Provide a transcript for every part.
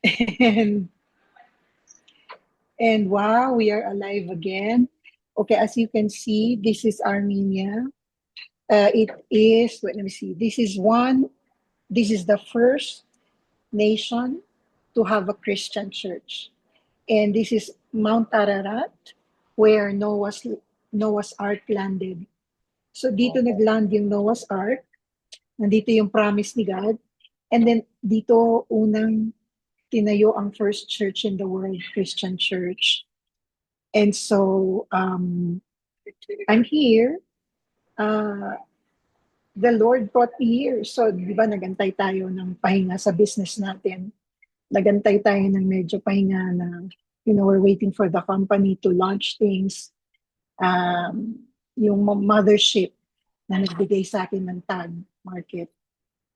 And, and wow, we are alive again. Okay, as you can see, this is Armenia. It is, wait, let me see. This is the first nation to have a Christian church. And this is Mount Ararat, where Noah's Ark landed. So dito nagland yung Noah's Ark. Nandito yung promise ni God. And then dito unang tinayo ang first church in the world, Christian church. And so I'm here. The Lord brought me here. So, di ba, nagantay tayo ng pahinga sa business natin. Nagantay tayo ng medyo pahinga na, we're waiting for the company to launch things. Yung mothership na nagbigay sa akin ng tag market.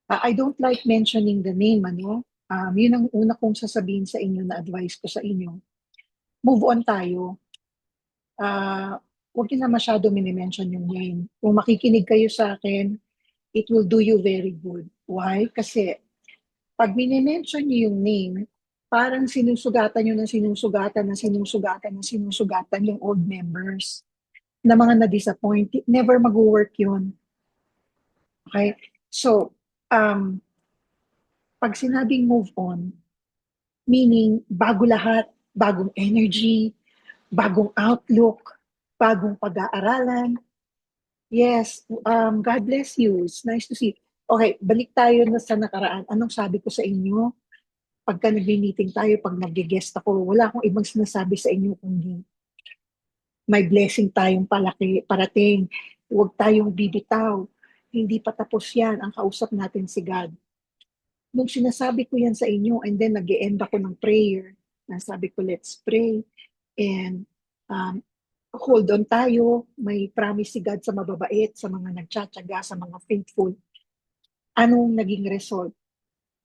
I don't like mentioning the name, ano? Yun ang una kong sasabihin sa inyo na advice ko sa inyo. Move on tayo. Huwag na masyado minimension yung name. Kung makikinig kayo sa akin, it will do you very good. Why? Kasi pag minimension niyo yung name, parang sinusugatan nyo ng sinusugatan ng sinusugatan ng sinusugatan yung old members na mga na-disappoint. Never mag-work yun. Okay? So, pag sinabing move on, meaning bago lahat, bagong energy, bagong outlook, bagong pag-aaralan. Yes, God bless you. It's nice to see. Okay, balik tayo na sa nakaraan. Anong sabi ko sa inyo? Pagka nag-meeting tayo, pag nag-guest ako, wala akong ibang sinasabi sa inyo kundi may blessing tayong parating. Huwag tayong bibitaw. Hindi pa tapos yan. Ang kausap natin si God. Nung sinasabi ko yan sa inyo, and then nag-e-end ako ng prayer, nasabi ko, let's pray. And hold on tayo. May promise si God sa mababait, sa mga nagtsatsaga, sa mga faithful. Anong naging result?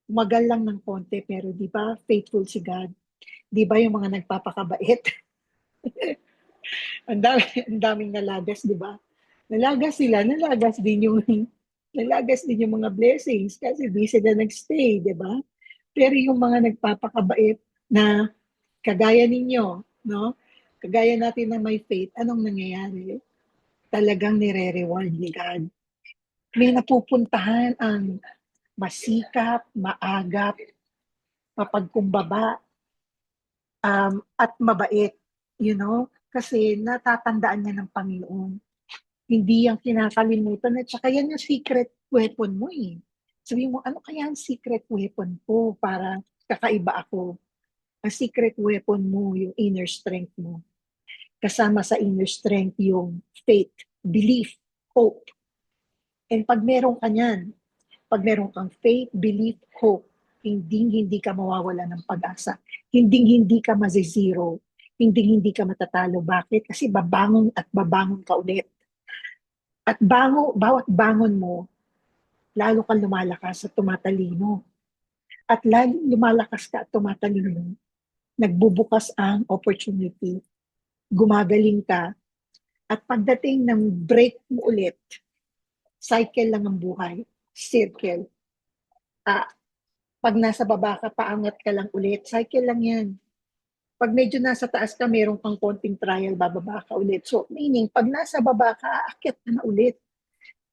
Umagal lang ng konti, pero di ba faithful si God? Di ba yung mga nagpapakabait? ang daming nalagas, di ba? Nalagas sila, nalagas din yung mga blessings kasi di sila nagstay, di ba? Pero yung mga nagpapakabait na kagaya ninyo, no? Kagaya natin na may faith, anong nangyayari? Talagang nire-reward ni God. May napupuntahan ang masikap, maagap, mapagkumbaba, at mabait, kasi natatandaan niya ng Panginoon. Hindi yung kinakalimutan at saka yan yung secret weapon mo eh. Sabi mo, ano kaya ang secret weapon ko para kakaiba ako? Ang secret weapon mo, yung inner strength mo. Kasama sa inner strength yung faith, belief, hope. And pag meron ka niyan, pag meron kang faith, belief, hope, hindi ka mawawala ng pag-asa. Hindi ka mazizero. Hindi ka matatalo. Bakit? Kasi babangon at babangon ka ulit. At bawat bangon mo, lalo kang lumalakas at tumatalino. At lalo lumalakas ka at tumatalino, nagbubukas ang opportunity. Gumagaling ka. At pagdating ng break mo ulit, cycle lang ang buhay. Circle. Pag nasa baba ka, paangat ka lang ulit. Cycle lang yan. Pag medyo nasa taas ka, meron kang konting trial, bababa ka ulit. So, meaning, pag nasa baba ka, aakyat ka na ulit.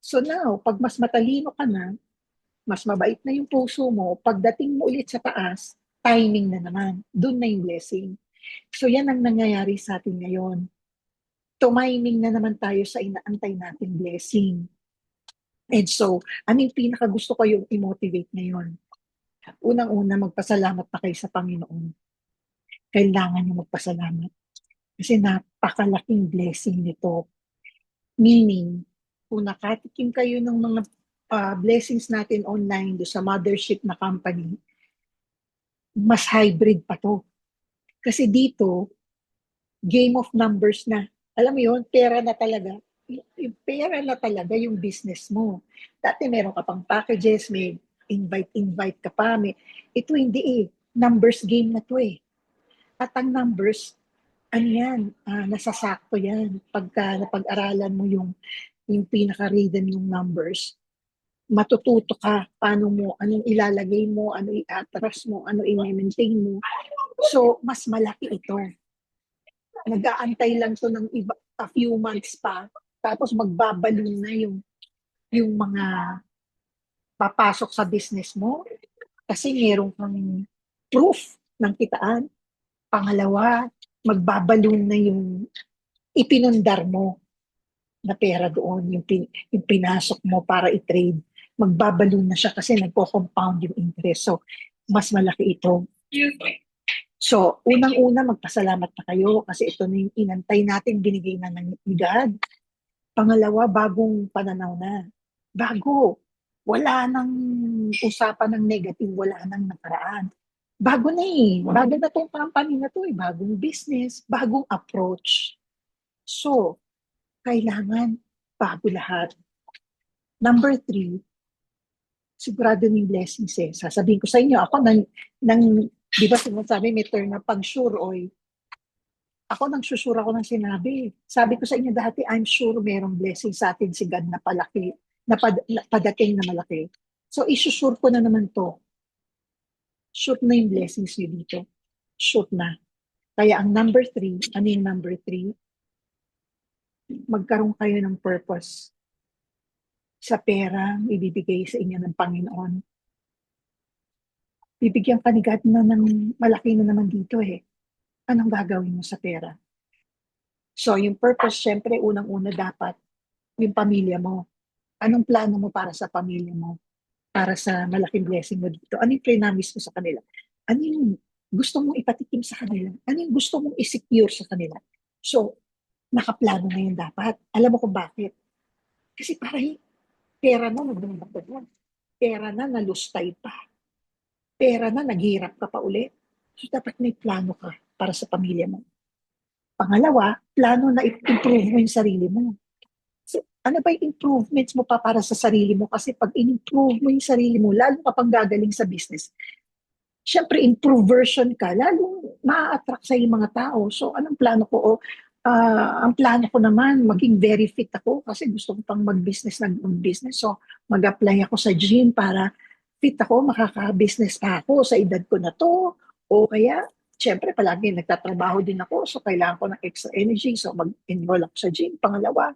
So now, pag mas matalino ka na, mas mabait na yung puso mo, pagdating mo ulit sa taas, timing na naman. Doon na yung blessing. So yan ang nangyayari sa atin ngayon. Tumiming na naman tayo sa inaantay nating blessing. And so, ano yung pinaka gusto ko yung i-motivate ngayon? Unang-una, magpasalamat pa kayo sa Panginoon. Kailangan nyo magpasalamat. Kasi napakalaking blessing nito. Meaning, kung nakatikim kayo ng mga blessings natin online do sa mothership na company, mas hybrid pa to. Kasi dito, game of numbers na. Alam mo yun, pera na talaga. Yung pera na talaga yung business mo. Dati meron ka pang packages, may invite ka pa. Ito hindi eh. Numbers game na to eh. At ang numbers, ano yan, nasasakto yan. Pagka napag-aralan mo yung pinaka-rhythm yung numbers. matututo ka paano mo, anong ilalagay mo, ano i-atras mo, ano i-maintain mo. So, mas malaki ito. Nag-aantay lang to ng iba, a few months pa, tapos magbabalon na yung mga papasok sa business mo kasi meron kang proof ng kitaan. Pangalawa, magbabalon na yung ipinundar mo na pera doon, yung pinasok mo para i-trade. Magbabalon na siya kasi nagko-compound yung interest. So, mas malaki ito. So, unang-una, magpasalamat na kayo kasi ito na yung inantay natin, binigay na ng God. Pangalawa, bagong pananaw na. Bago. Wala nang usapan ng negative, wala nang nakaraan. Bago na eh. Bago na tong company na to eh. Bagong business, bagong approach. So, kailangan bago lahat. Number three, sigurado ng blessings eh. Sasabihin ko sa inyo, ako di ba sinasabi may term na pag sure oy. Ako nang susure ako ng sinabi. Sabi ko sa inyo dati, I'm sure merong blessing sa atin si God na palaki, na padating na malaki. So, isusure ko na naman to. Shoot na yung blessings niyo dito. Shoot na. Kaya ang number three, ano yung number three? Magkaroon kayo ng purpose sa pera ibibigay sa inyo ng Panginoon. Bibigyan ka ni God na ng malaki na naman dito eh. Anong gagawin mo sa pera? So, yung purpose, syempre, unang-una dapat, yung pamilya mo. Anong plano mo para sa pamilya mo? Para sa malaking blessing mo dito? Ano yung pre-namis mo sa kanila? Ano yung gusto mong ipatikim sa kanila? Ano yung gusto mong i-secure sa kanila? So, nakaplano na yun dapat. Alam mo kung bakit? Kasi para pera na nagdagdag na. Pera na nalustay pa. Pera na naghirap ka pa ulit. So, dapat may plano ka para sa pamilya mo. Pangalawa, plano na improve mo yung sarili mo. So, ano ba yung improvements mo pa para sa sarili mo? Kasi pag in-improve mo yung sarili mo, lalo ka pang gagaling sa business, syempre, improve version ka, lalo ma-attract sa yung mga tao. So, anong plano ko? Ang plano ko naman, maging very fit ako kasi gusto ko pang mag-business. So, mag-apply ako sa gym para fit ako, makaka-business pa ako sa edad ko na to. O kaya, syempre, palagi nagtatrabaho din ako. So, kailangan ko ng extra energy. So, mag-enroll ako sa gym. Pangalawa,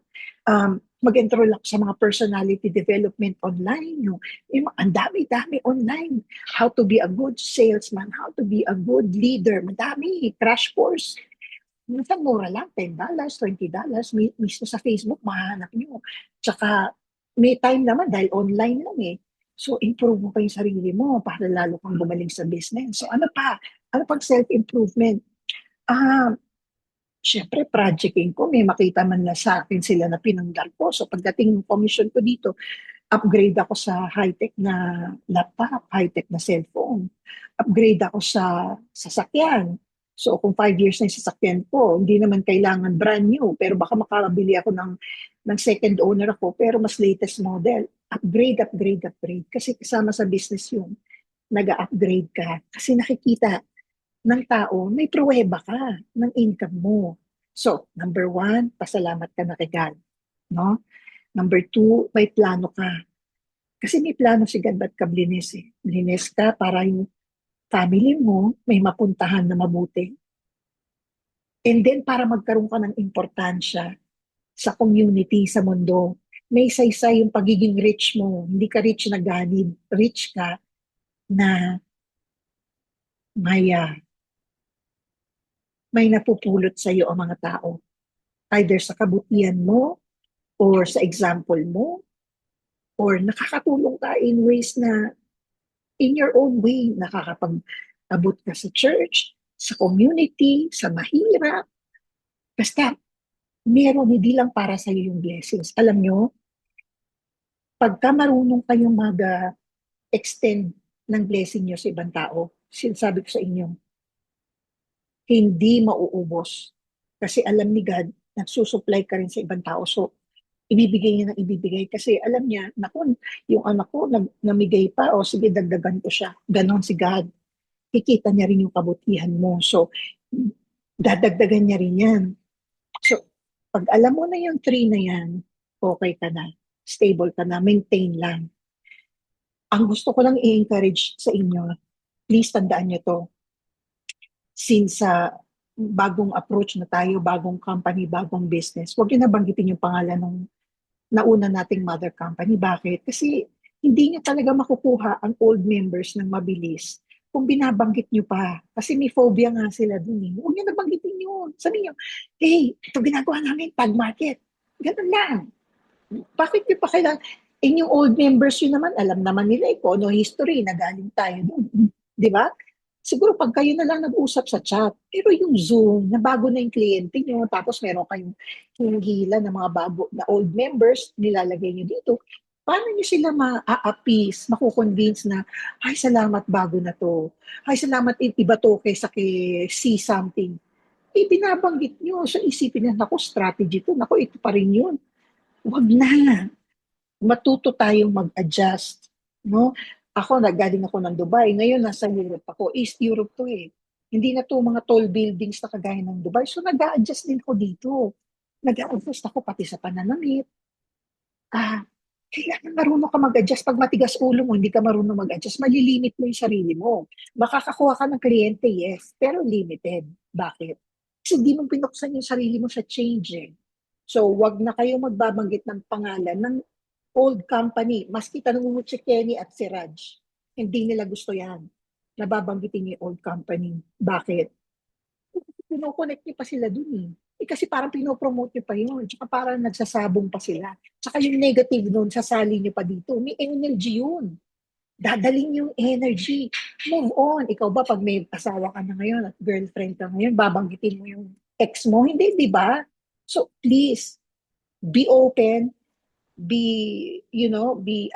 mag-enroll ako sa mga personality development online. Ang dami-dami online. How to be a good salesman, how to be a good leader. Madami, crash course. Minsan mura lang, $10, $20. Mismo sa Facebook, mahanap nyo. Tsaka, may time naman dahil online lang eh. So, improve mo pa yung sarili mo para lalo kang gumaling sa business. So, ano pa? Ano pang self-improvement? Ah, syempre, projecting ko, may makita man na sa akin sila na pinanggal ko. So, pagdating ng commission ko dito, upgrade ako sa high-tech na laptop, high-tech na cellphone. Upgrade ako sa sasakyan. So kung 5 years na yung sasakyan ko, hindi naman kailangan brand new, pero baka makabili ako ng second owner ako, pero mas latest model. Upgrade, upgrade, upgrade. Kasi kasama sa business yung nag-upgrade ka. Kasi nakikita ng tao, may pruweba ka ng income mo. So, number one, pasalamat ka na kay God. No? Number two, may plano ka. Kasi may plano si God, ba't ka blinis eh? Blinis ka para yung family mo may mapuntahan na mabuti. And then para magkaroon ka ng importansya sa community, sa mundo, may saysay yung pagiging rich mo. Hindi ka rich na ganid. Rich ka na may napupulot sa iyo ang mga tao. Either sa kabutihan mo, or sa example mo, or nakakatulong ka in ways na in your own way, nakakapag-abot ka sa church, sa community, sa mahirap. Basta, meron hindi lang para sa iyo yung blessings. Alam nyo, pagka marunong kayong mag-extend ng blessing nyo sa ibang tao, sinasabi ko sa inyo, hindi mauubos. Kasi alam ni God, nagsusupply ka rin sa ibang tao. So, ibibigay niya ng ibibigay. Kasi alam niya, naku, yung anak ko, namigay pa, o sige, dagdagan ko siya. Ganon si God. Kikita niya rin yung kabutihan mo. So, dadagdagan niya rin yan. So, pag alam mo na yung 3 na yan, okay ka na. Stable ka na. Maintain lang. Ang gusto ko lang i-encourage sa inyo, please tandaan nyo to, since bagong approach na tayo, bagong company, bagong business, huwag nyo nabanggitin yung pangalan ng nauna nating mother company. Bakit? Kasi hindi nyo talaga makukuha ang old members ng mabilis kung binabanggit nyo pa. Kasi may phobia nga sila dun eh. Huwag nyo nabanggitin yun. Sabi nyo, hey, ito ginagawa namin, tag market. Ganun lang. Bakit nyo pa kailangan? Yung old members yun naman, alam naman nila kung ano history na galing tayo doon. Di ba? Siguro pag kayo na lang nag-usap sa chat, pero yung Zoom, na bago na yung kliyente nyo, tapos meron kayong hinggila ng mga bago na old members, nilalagay nyo dito, paano nyo sila ma-appease, makukonvince na, ay, salamat bago na to. Ay, salamat iba to kaysa kay see something. Eh, binabanggit nyo. So, isipin na, naku, strategy to. Naku, ito pa rin yun. Wag na. Matuto tayong mag-adjust. No? Ako, nagaling ako ng Dubai. Ngayon, nasa Europe ako. East Europe to eh. Hindi na to mga tall buildings na kagaya ng Dubai. So, nag-a-adjust din ko dito. Nag-a-adjust ako pati sa pananamit. Ah, kailangan marunong ka mag-adjust. Pag matigas ulo mo, hindi ka marunong mag-adjust, malilimit mo yung sarili mo. Makakakuha ka ng kliyente, yes, pero limited. Bakit? Kasi hindi mo pinuksan yung sarili mo sa change eh. So, wag na kayo magbabanggit ng pangalan ng old company. Maski tanong mo si Kenny at si Raj, hindi nila gusto yan. Nababanggitin yung old company. Bakit? Pinoconnect niyo pa sila dun eh. Kasi parang pinopromote niyo pa yun. Tsaka parang nagsasabong pa sila. Tsaka yung negative nun, sasali niyo pa dito. May energy yun. Dadaling yung energy. Move on. Ikaw ba, pag may asawa ka na ngayon at girlfriend ka ngayon, babanggitin mo yung ex mo? Hindi, di ba? So, please, be open, be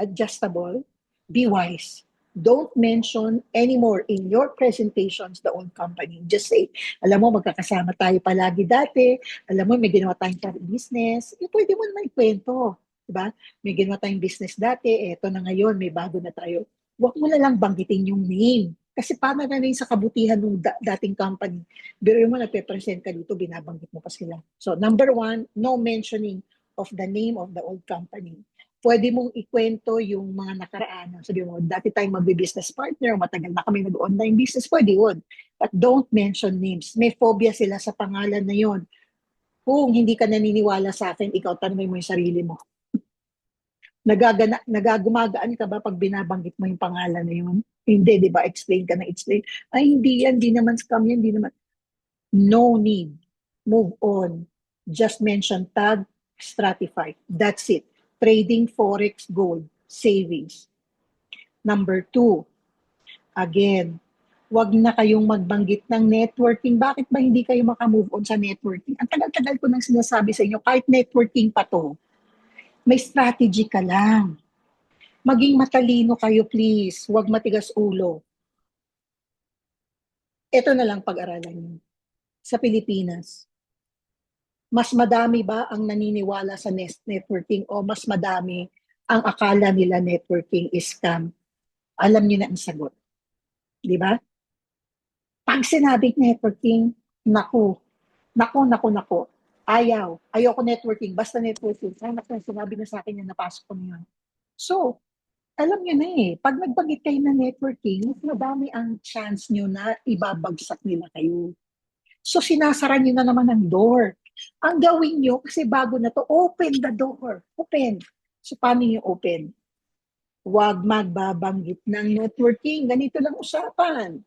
adjustable, be wise. Don't mention anymore in your presentations the old company. Just say, alam mo, magkakasama tayo palagi dati. Alam mo, may ginawa tayong business. Pwede mo naman ikwento. Diba? May ginawa tayong business dati. Eto na ngayon, may bago na tayo. Huwag mo na lang banggitin yung name. Kasi paano na rin sa kabutihan ng dating company. Pero mo, nagpe-present ka dito, binabanggit mo pa sila. So, number one, no mentioning of the name of the old company. Pwede mong ikwento yung mga nakaraan. Sabi mo, dati tayong magbi-business partner, matagal na kami nag-online business, pwede yun. But don't mention names. May phobia sila sa pangalan na yon. Kung hindi ka naniniwala sa akin, ikaw tanongin mo yung sarili mo. Nagagumagaan ka ba pag binabanggit mo yung pangalan na yun? Hindi, di ba? Explain ka na explain. Ay, hindi yan, di naman scam yan, di naman. No need. Move on. Just mention tag, Stratify. That's it. Trading, Forex, Gold, savings. Number two, again, wag na kayong magbanggit ng networking. Bakit ba hindi kayo makamove on sa networking? Ang tagal-tagal ko nang sinasabi sa inyo, kahit networking pa to, may strategy ka lang. Maging matalino kayo, please. Wag matigas ulo. Ito na lang pag-aralan niyo. Sa Pilipinas, mas madami ba ang naniniwala sa networking o mas madami ang akala nila networking is scam? Alam niyo na ang sagot. Di ba? Pag sinabing networking, naku, naku, naku, naku. Ayoko networking, basta networking. Ay, naku, sinabi na sa akin yung napasok ko niyan. So, alam niyo na eh, pag nagbanggit kayo na networking, mas madami ang chance niyo na ibabagsak nila kayo. So, sinasara niyo na naman ang door. Ang gawin nyo, kasi bago na to, open the door. Open. So, paano yung open? Huwag magbabanggit ng networking. Ganito lang usapan.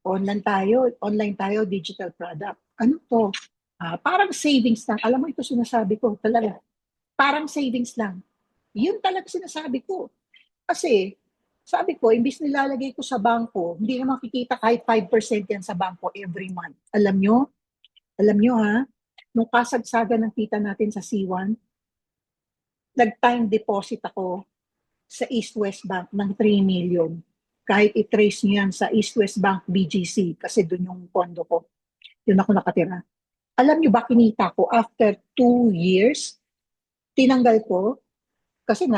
Online tayo, digital product. Ano to? Parang savings lang. Alam mo, ito sinasabi ko talaga. Parang savings lang. Yun talaga sinasabi ko. Kasi, sabi ko, imbis nilalagay ko sa bangko, hindi na makikita kahit 5% yan sa bangko every month. Alam nyo ha, nung kasagsagan ng kita natin sa C1, nag-time deposit ako sa East West Bank ng 3 million. Kahit i-trace nyo yan sa East West Bank BGC kasi doon yung pondo ko. Doon ako nakatira. Alam nyo ba, kinita ko after 2 years, tinanggal ko kasi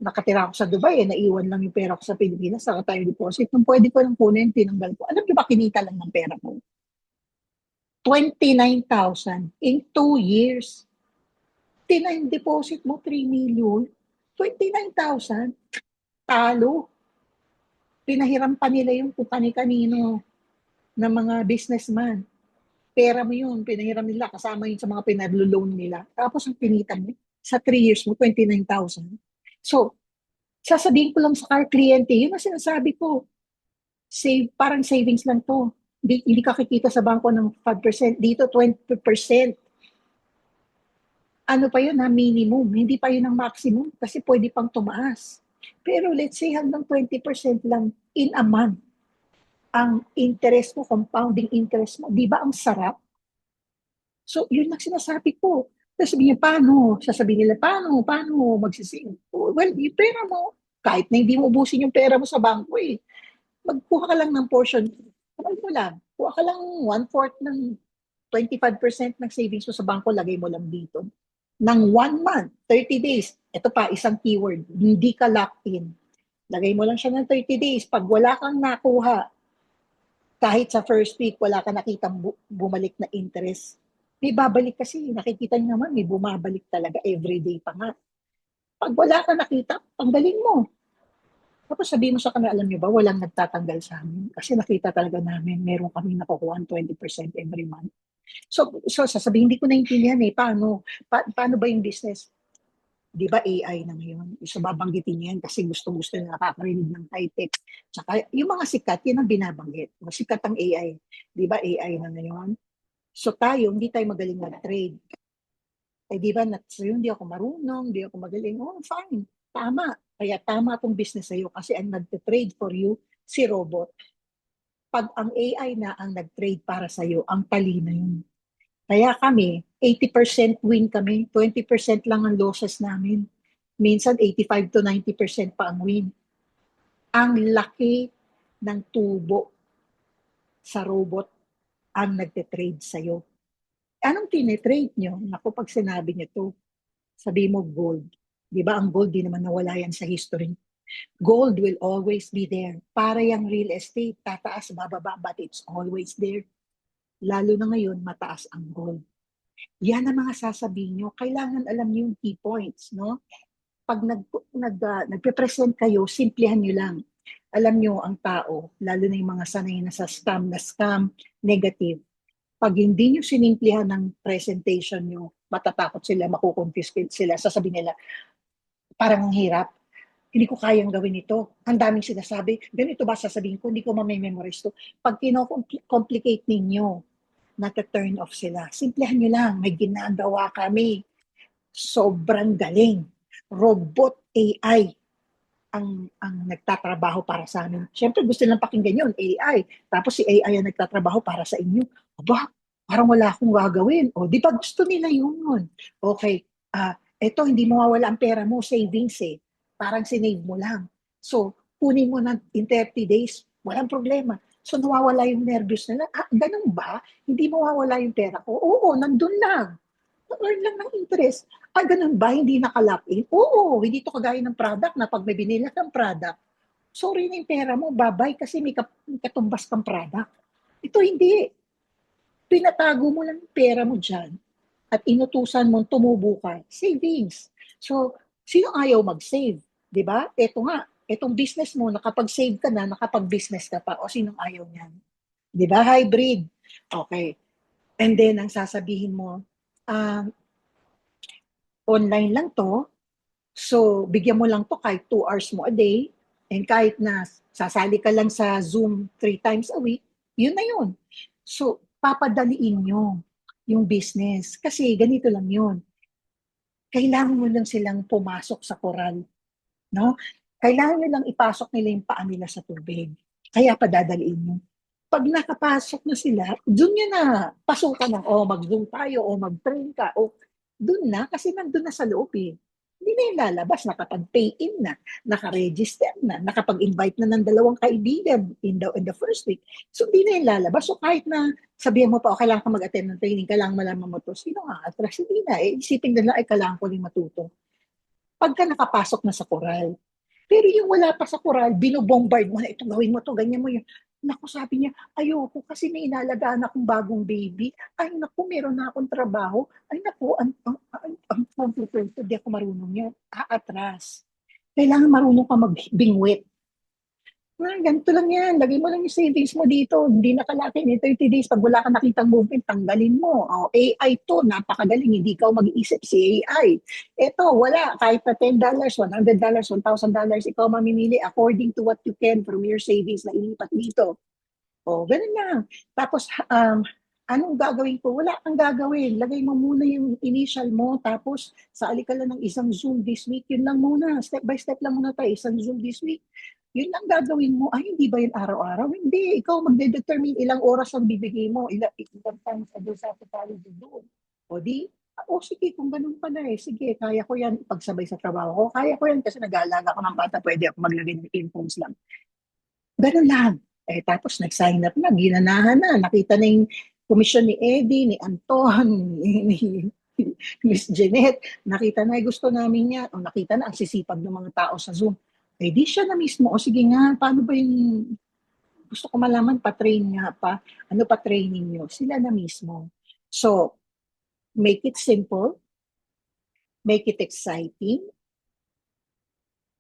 nakatira ako sa Dubai, naiwan lang yung pera ko sa Pilipinas, saka tayo deposit. Nung pwede ko lang kunin, tinanggal ko. Alam nyo ba, kinita lang ng pera ko? 29,000 in 2 years. Time deposit mo 3 million, 29,000. Talo. Pinahiram pa nila yung kung kani-kanino ng mga businessman. Pera mo yun, pinahiram nila, kasama yun sa mga pinaglo-loan nila. Tapos ang pinita mo, sa 3 years mo, 29,000. So, sasabihin ko lang sa kliyente, yun ang sinasabi ko, save, parang savings lang to. Hindi ka kikita sa bangko ng 5%, dito 20%. Ano pa yun ha, minimum, hindi pa yun ang maximum kasi pwede pang tumaas. Pero let's say hanggang 20% lang in a month ang interest mo, compounding interest mo. Di ba ang sarap? So, yun lang sinasabi ko. Tapos sabihin niya, paano? Sasabihin nila, paano magsising? Well, yung pera mo, kahit na hindi mo ubusin yung pera mo sa bangko eh, magkuha ka lang ng portion. Ano mo lang, kuha ka lang 1/4 ng 25% ng savings mo sa bangko, lagay mo lang dito. Ng 1 month, 30 days. Ito pa, isang keyword, hindi ka locked in. Lagay mo lang siya ng 30 days. Pag wala kang nakuha, kahit sa first week, wala ka nakitang bumalik na interest. May babalik kasi, nakikita niyo naman, may bumabalik talaga everyday pa nga. Pag wala ka nakita, tanggalin mo. Tapos sabihin mo sa kanila, alam niyo ba, walang nagtatanggal sa amin. Kasi nakita talaga namin, meron kami nakukuha 20% every month. So sasabihin, hindi ko naintindihan eh, paano ba yung business? Di ba AI na ngayon? Isa babanggitin yan kasi gusto-gusto na nakakarinig ng high-tech. Tsaka yung mga sikat, yun ang binabanggit. Sikat ang AI. Di ba AI na ngayon? So tayo, hindi tayo magaling mag-trade. Eh di ba, hindi ako marunong, hindi ako magaling. Oh, fine. Tama. Kaya tama itong business sa'yo kasi ang nag-trade for you, si robot. Pag ang AI na ang nag-trade para sa'yo, ang talino yun. Kaya kami, 80% win kami, 20% lang ang losses namin. Minsan 85 to 90% pa ang win. Ang laki ng tubo sa robot ang nagte-trade sa'yo. Anong tine-trade nyo? Naku, pag sinabi nyo to, sabi mo gold. Di ba ang gold, di naman nawala yan sa history. Gold will always be there. Para yung real estate, tataas, bababa, but it's always there. Lalo na ngayon, mataas ang gold. Yan ang mga sasabihin nyo. Kailangan alam nyo yung key points, no? Pag nagpe-present kayo, simplihan nyo lang. Alam nyo ang tao, lalo na yung mga sanay na sa scam, negative. Pag hindi nyo sinimplihan ng presentation nyo, matatakot sila, makukonfiscate sila, sasabihin nila, parang ang hirap, hindi ko kayang gawin ito. Ang daming sinasabi, ganito ba sasabihin ko, hindi ko ma-memorize to. Pag kino-complicate ninyo, nata-turn off sila. Simplihan nyo lang, may ginagawa kami. Sobrang galing. Robot AI ang nagtatrabaho para sa amin. Siyempre, gusto nilang pakinggan yun, AI. Tapos si AI ang nagtatrabaho para sa inyo. Aba, parang wala akong gagawin. O, di ba gusto nila yun? Okay, eto, hindi mawawala ang pera mo, savings eh. Parang sinave mo lang. So, kunin mo na in 30 days, walang problema. So, nawawala yung nervous nila. Ganun ba? Hindi mawawala yung pera ko? Oo, nandun lang. Earn lang ng interest. Ganun ba? Hindi naka-lock in? Oo, hindi to kagaya ng product na pag may binili kang product, sorry na yung pera mo, bye-bye kasi may katumbas kang product. Ito hindi. Pinatago mo lang yung pera mo dyan at inutusan mo tumubo ka. Savings. So, sino ayaw mag-save? Di ba? Ito nga, itong business mo, nakapag-save ka na, nakapag-business ka pa, o sinong ayaw niyan? Di ba? Hybrid. Okay. And then, ang sasabihin mo, um, online lang to, so bigyan mo lang to kahit 2 hours mo a day, and kahit na sasali ka lang sa Zoom 3 times a week, yun na yun. So, papadaliin nyo yung business. Kasi ganito lang yun. Kailangan mo lang silang pumasok sa koral. No? Kailangan nyo lang ipasok nila yung paa nila sa tubig. Kaya padadaliin nyo. Pag nakapasok na sila, dun nyo na pasukan ng, mag-zoom tayo, mag-train ka, dun na, kasi nandun na sa loob eh. Hindi na yung lalabas, nakapag-pay in na, nakaregister na, nakapag-invite na ng 2 kaibigan in the first week. So, hindi na yung lalabas. So, kahit na sabihan mo pa, kailangan ka mag-attend ng training, kailangan malaman mo to, sino nga atras? Hindi na. Isipin nila, kailangan ko rin matuto. Pagka nakapasok na sa koral, pero yung wala pa sa koral, binobombard mo na, ito gawin mo to, ganyan mo yun. Naku, sabi niya, ayoko kasi may inalagaan akong bagong baby. Ay naku, meron na akong trabaho. Ay naku, ang complicated, di ako marunong yan. Aatras. Kailangan marunong ka magbingwit. Ganito lang yan. Lagay mo lang yung savings mo dito. Hindi nakalaki in 30 days. Pag wala ka nakitang movement, tanggalin mo. Oh, AI to, napakagaling. Hindi ka mag-iisip si AI. Ito, wala. Kahit na $10, $100, $1,000, ikaw mamimili according to what you can from your savings na ilipat dito. O, ganun lang. Tapos, anong gagawin ko? Wala kang gagawin. Lagay mo muna yung initial mo, tapos sali ka lang ng isang Zoom this week. Yun lang muna. Step by step lang muna tayo. Isang Zoom this week. Yun lang gagawin mo. Ay, hindi ba yun araw-araw? Hindi. Ikaw magde-determine ilang oras ang bibigay mo. Ilang times a day sa psychology doon. O di, sige, kung ganun pala eh. Sige, kaya ko yan. Pagsabay sa trabaho ko, kaya ko yan kasi nag-aalaga ko ng bata. Pwede ako maglagay ng earphones lang. Ganun lang. Tapos nag-sign up na, ginanahan na, nakita na yung komisyon ni Eddie, ni Anton, ni Miss Jeanette, nakita na, gusto namin yan, o nakita na ang sisipag ng mga tao sa Zoom. Di siya na mismo, o sige nga, paano ba yung, gusto ko malaman, pa-train nga pa, ano pa training nyo? Sila na mismo. So, make it simple, make it exciting,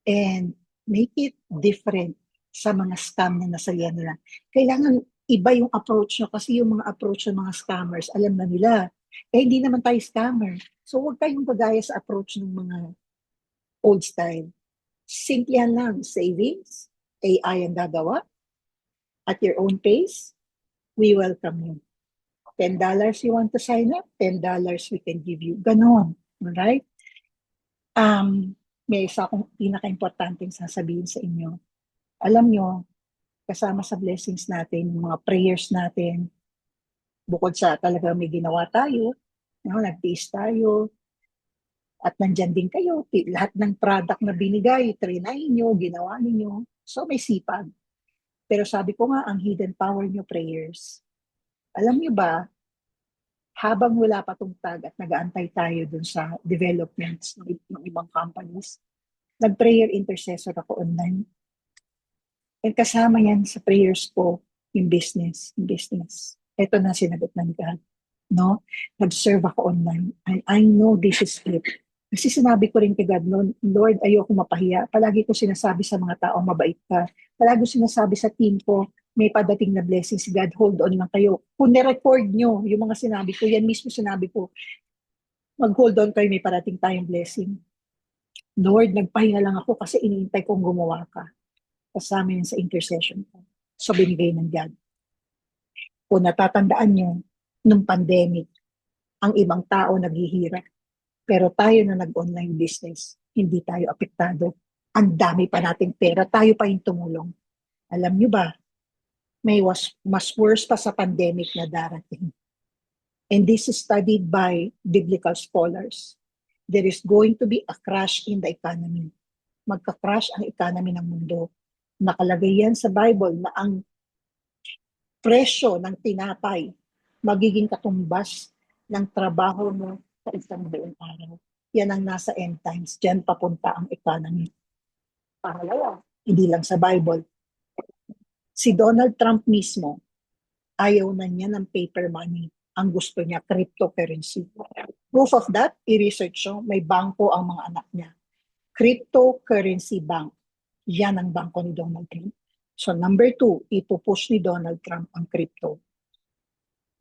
and make it different sa mga scam na nasalihan nila. Kailangan iba yung approach nyo kasi yung mga approach ng mga scammers, alam na nila. Hindi naman tayo scammer. So huwag tayong gagaya sa approach ng mga old style. Simplihan lang, savings, AI ang gagawa, at your own pace, we welcome you. $10 you want to sign up, $10 we can give you. Ganon. Alright? May isa akong pinaka-importanting sasabihin sa inyo. Alam nyo, kasama sa blessings natin, yung mga prayers natin, bukod sa talaga may ginawa tayo, nag-taste tayo, at nandyan din kayo, lahat ng product na binigay, trinay nyo, ginawa ninyo, so may sipag. Pero sabi ko nga, ang hidden power nyo, prayers. Alam nyo ba, habang wala pa tong tag at nag-aantay tayo dun sa developments ng ibang companies, nag-prayer intercessor ako online. And kasama yan sa prayers ko, yung business, Ito na sinagot ng God. No? Nag-serve ako online. I know this is it. Kasi sinabi ko rin kay God noon, Lord, ayoko mapahiya. Palagi ko sinasabi sa mga tao, mabait ka. Palagi ko sinasabi sa team ko, may padating na blessing si God, hold on lang kayo. Kung nirecord nyo yung mga sinabi ko, yan mismo sinabi ko, mag-hold on kayo, may parating tayong blessing. Lord, nagpahinga lang ako kasi iniintay kong gumawa ka. Kasama yan sa intercession ko. So, binigay ng God. Kung natatandaan nyo, nung pandemic, ang ibang tao naghihirap. Pero tayo na nag-online business, hindi tayo apektado. Ang dami pa nating pera, tayo pa yung tumulong. Alam nyo ba, may mas worse pa sa pandemic na darating. And this is studied by biblical scholars. There is going to be a crash in the economy. Magka-crash ang economy ng mundo. Nakalagay yan sa Bible na ang presyo ng tinapay magiging katumbas ng trabaho mo sa isang buong araw. Yan ang nasa end times. Diyan papunta ang economy. Pangalawa, hindi lang sa Bible. Si Donald Trump mismo, ayaw na niya ng paper money. Ang gusto niya, cryptocurrency. Proof of that, i-research nyo, may bangko ang mga anak niya. Cryptocurrency bank. Yan ang bangko ni Donald Trump. So number 2, ipupush ni Donald Trump ang crypto.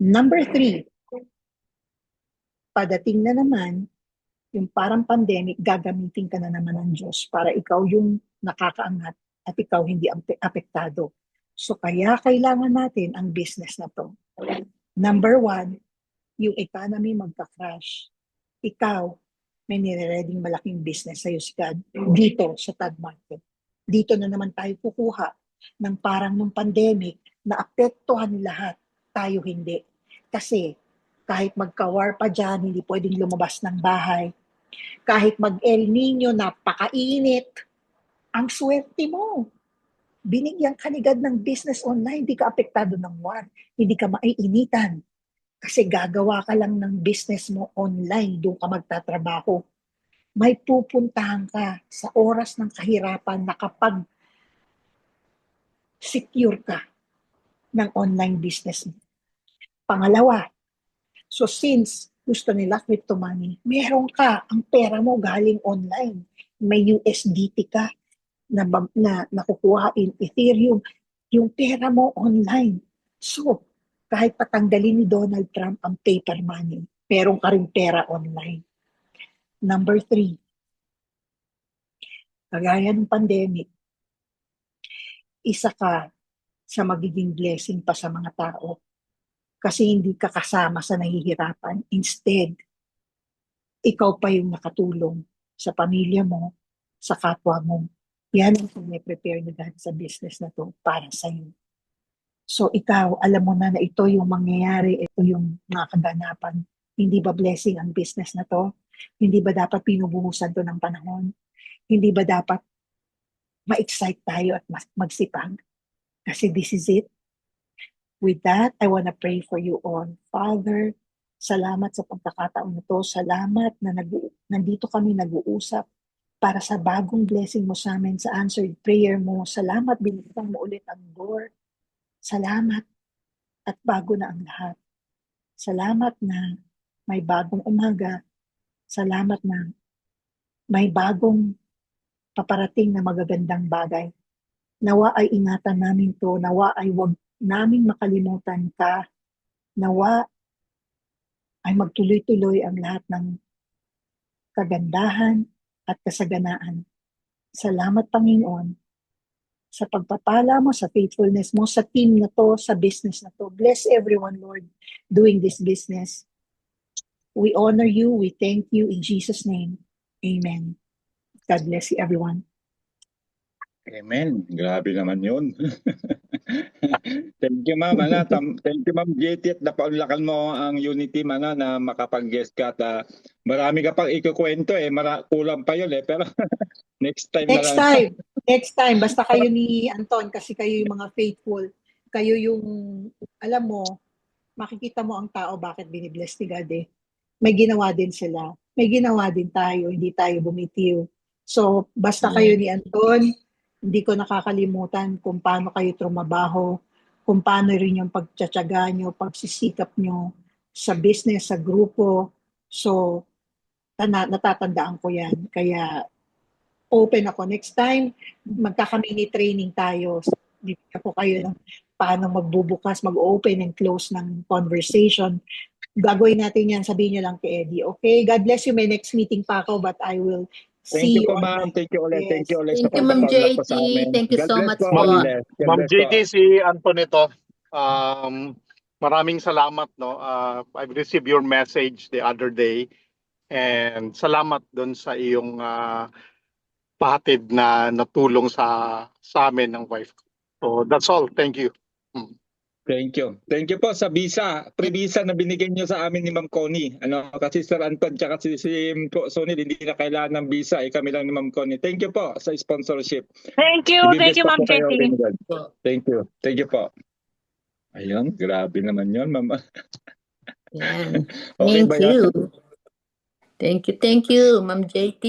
Number 3, padating na naman, yung parang pandemic, gagamitin ka na naman ng Diyos para ikaw yung nakakaangat at ikaw hindi apektado. So kaya kailangan natin ang business na to. Number 1, yung economy magka-crash. Ikaw, may nire-reading malaking business sa'yo si God dito sa tag market. Dito na naman tayo kukuha ng parang nung pandemic na apektuhan lahat, tayo hindi. Kasi kahit magka-war pa dyan, hindi pwedeng lumabas ng bahay. Kahit mag-El Nino, napakainit, ang swerte mo. Binigyan ka ni God ng business online, hindi ka apektado ng war, hindi ka maiinitan. Kasi gagawa ka lang ng business mo online, doon ka magtatrabaho. May pupuntahan ka sa oras ng kahirapan na kapag secure ka ng online business mo. Pangalawa, so since gusto nila crypto money, meron ka, ang pera mo galing online. May USDT ka, na nakukuha in Ethereum, yung pera mo online. So, kahit patanggalin ni Donald Trump ang paper money, meron ka rin pera online. Number 3, kagaya ng pandemic, isa ka sa magiging blessing pa sa mga tao kasi hindi ka kasama sa nahihirapan. Instead, ikaw pa yung nakatulong sa pamilya mo, sa kapwa mo. Yan ang prepare ni God sa business na to para sa iyo. So ikaw, alam mo na ito yung mangyayari, ito yung mga kaganapan. Hindi ba blessing ang business na to? Hindi ba dapat pinubuhusan to ng panahon? Hindi ba dapat ma-excite tayo at magsipag? Kasi this is it. With that, I want to pray for you all. Father, salamat sa pagkakataon na to. Salamat na nandito kami nag-uusap para sa bagong blessing mo sa amin, sa answered prayer mo. Salamat, binigyan mo ulit ang door. Salamat at bago na ang lahat. Salamat na may bagong umaga. Salamat na may bagong paparating na magagandang bagay. Nawa ay ingatan namin to. Nawa ay wag naming makalimutan ka. Nawa ay magtuloy-tuloy ang lahat ng kagandahan at kasaganaan. Salamat, Panginoon, sa pagpapala mo, sa faithfulness mo, sa team na to, sa business na to. Bless everyone, Lord, doing this business. We honor you. We thank you in Jesus' name. Amen. God bless you, everyone. Amen. Grabe naman yun. Thank you, ma'am. Thank you, ma'am JT, at napaunlakan mo ang Unity na makapag-guest ka. At, marami ka pang ikukwento kulang pa yun pero next time na lang. Next time. Basta kayo ni Anton kasi kayo yung mga faithful. Kayo yung, alam mo, makikita mo ang tao bakit binibless ni God eh. May ginawa din sila. May ginawa din tayo. Hindi tayo bumitiw. So, basta kayo ni Anton, hindi ko nakakalimutan kung paano kayo trumabaho, kung paano rin yung pagtsatsaga nyo, pagsisikap nyo sa business, sa grupo. So, natatandaan ko yan. Kaya, open ako. Next time, magkaka-mini training tayo. Bibigyan ko kayo ng paano magbubukas, mag-open and close ng conversation. Gagawin natin yan. Sabihin nyo lang kay Eddie. Okay? God bless you. May next meeting pa ako but I will Thank see you you po, ma'am. Thank you ulit. Yes. Thank you ulit Thank sa you, Ma'am pagpapaunlak po JT. sa amin. Thank you God so bless much po. po. God bless. God Ma'am bless po. JT, si Antonito, maraming salamat. No? I've received your message the other day and salamat doon sa iyong pahatid na natulong sa amin ng wife ko. So that's all. Thank you. Thank you. Thank you po sa visa, pre-visa na binigyan niyo sa amin ni Ma'am Connie. Kasi Sir Anton tsaka si Sonil hindi na kailangan ng visa, kami lang ni Ma'am Connie. Thank you po sa sponsorship. Thank you, Ma'am JT. Thank you. Thank you po. Ayun, grabe naman 'yon, Ma'am. Yan. Okay Thank ba yan? you. Thank you, Ma'am JT.